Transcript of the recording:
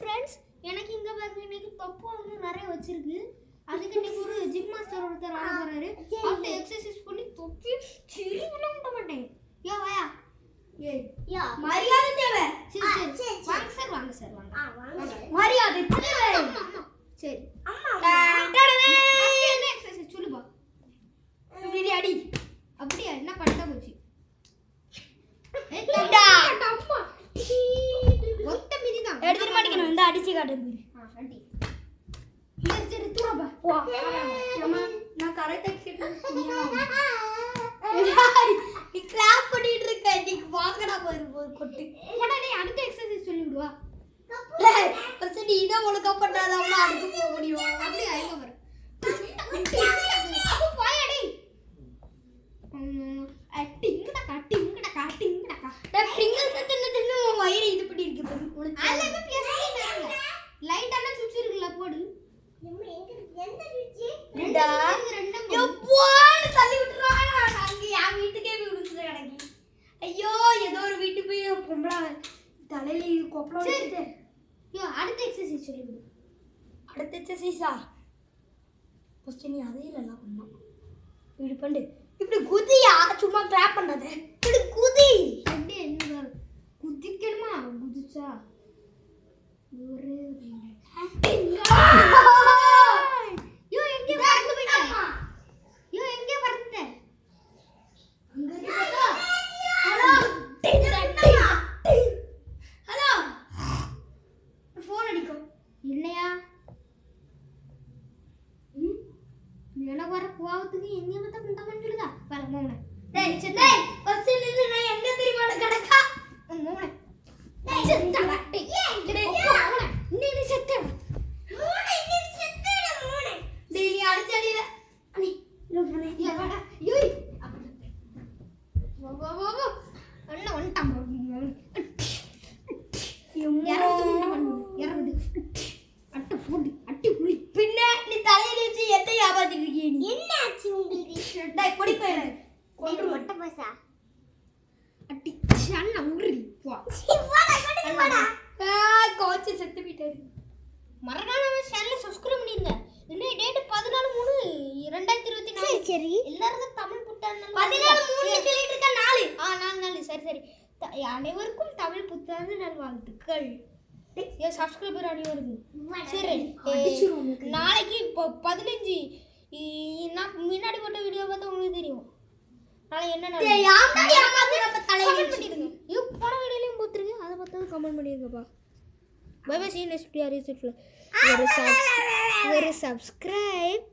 Friends, எனக்கு இங்கே பாருங்க இன்னைக்கு தொப்பை வந்து நிறைய வச்சிருக்கு. அதுக்கு இன்னைக்கு ஒரு ஜிம் மாஸ்டர் ஒருத்தர் ஆட போறாரு. அவர்கிட்ட எக்ஸசைஸ் பண்ணி தொப்பி சிரி பண்ண விட மாட்டேன். யோ வாயா, யா மரியாதை தேவை. சரி வாங்க சார், வாங்க சார், வாங்க. மரியாதை தேவை. சரி அம்மா என்ன எக்ஸசைஸ் சொல்லுப்பா. இப்படி அடி. அப்படியே என்ன பண்ணா போச்சு. ஒத்த மிதி தான் எடுத்துட்டு மாட்டேங்கணும். இந்த அடிச்சு காட்டுங்க. அடி. சரி தூரப்பா. வா அம்மா நான் கரெக்ட்டா கேட்டேன். நீ கிளாப் பண்ணிட்டு இருக்க. நீ வாங்கடா போய் கொட்டு. போடா டேய், அடுத்த எக்ஸசைஸ் சொல்லி விடுவா. டேய் ஃபர்ஸ்ட் நீ இத ஒழுங்கா பண்ணாதான் அடுத்து போக முடியும். அப்படியே ஐங்க பாரு. அப்ப போயா டேய். அட்டிங்கடா கட்டிங்கடா கட்டிங்கடா. டேய் பிரிங்கிள்ஸ் தின்னு உன் வயிறு இது பண்ணி இருக்கு பாரு. அல்லங்க பேசிட்டே லைட்டான சுவிட்ச் இருக்குல போடு. எந்த சுவிட்ச்? டா எப்போன்னு தள்ளி விட்டுறாங்க. நான் அங்க என் வீட்டுக்கே போய் விழுந்து கிடக்கி. ஐயோ ஏதோ ஒரு வீட்டு போய் பொம்பளை தலையில கொப்பளம் வச்சுட்டு. யோ அடுத்த எக்ஸசைஸ் சொல்லி விடு. அடுத்த எக்ஸசைஸா? ஃபர்ஸ்ட் நீ அதே இல்லலாம் பண்ணணும். இப்படி பண்ணு. இப்படி குதியா, சும்மா கிளாப் பண்ணாத. இப்படி குதி. அப்படி என்ன குதிக்கணுமா? குதிச்சா ஒரு யோ எங்க பறந்து போயிட்ட? யோ எங்க பறந்த? அங்க இருக்கா? ஹலோ ஹலோ ஃபோன் அடிக்கும். என்னையா? எனக்கு வர கோவத்துக்கு எங்க பார்த்தா இந்த மாதிரி சொல்லுதா? பாரு மோனே. டேய் டேய் ஃபர்ஸ்ட் நில்லு. நான் எங்க தெரியுமா கிடக்கா? மோனே. டேய் செத்தடா. டேய் டேய் மோனே. நீ செத்த. மூணு நீ செத்தடா மூணு. டேய் நீ அடிச்சடில. அண்ணி லோகனே. யா வாடா. யோய். வா வா வா வா. அண்ணா வந்துட்டான். இறந்து அட்டை போடு அட்டி புளி. பின்ன நீ தலையில வச்சு எதை யாபாத்திட்டு இருக்கீங்க நீ? என்ன ஆச்சு உங்களுக்கு? டேய் பொடி போயிடு. கொன்று மட்ட பாசா அட்டி அண்ணா உரி வா. வாடா. கோச்சு செத்து போயிட்டாரு. மறக்காம நம்ம சேனலை சப்ஸ்கிரைப் பண்ணிருங்க. இன்னைக்கு டேட் 14/3/2024. சரி எல்லாரும் தமிழ் புத்தாண்டு 14/3 சொல்லிட்டு இருக்க. 4 4 சரி அனைவருக்கும் தமிழ் புத்தாண்டு நல்வாழ்த்துக்கள். ஏன் சப்ஸ்கிரைபர் அனைவருக்கும் சரி. நாளைக்கு இப்போ 15 நான் முன்னாடி போட்ட வீடியோ பார்த்தா உங்களுக்கு தெரியும். நாளைக்கு என்ன டேய் யாமா யாமாத்தி நம்ம தலையில கமெண்ட் பண்ணிடுங்க. ஐயோ போன வீடியோலயும் போட்டுருங்க. அதை பார்த்து கமெண்ட் பண்ணிடுங்கப்பா. Bye bye. see you next video. ஒரு சப்ஸ்கிரைப்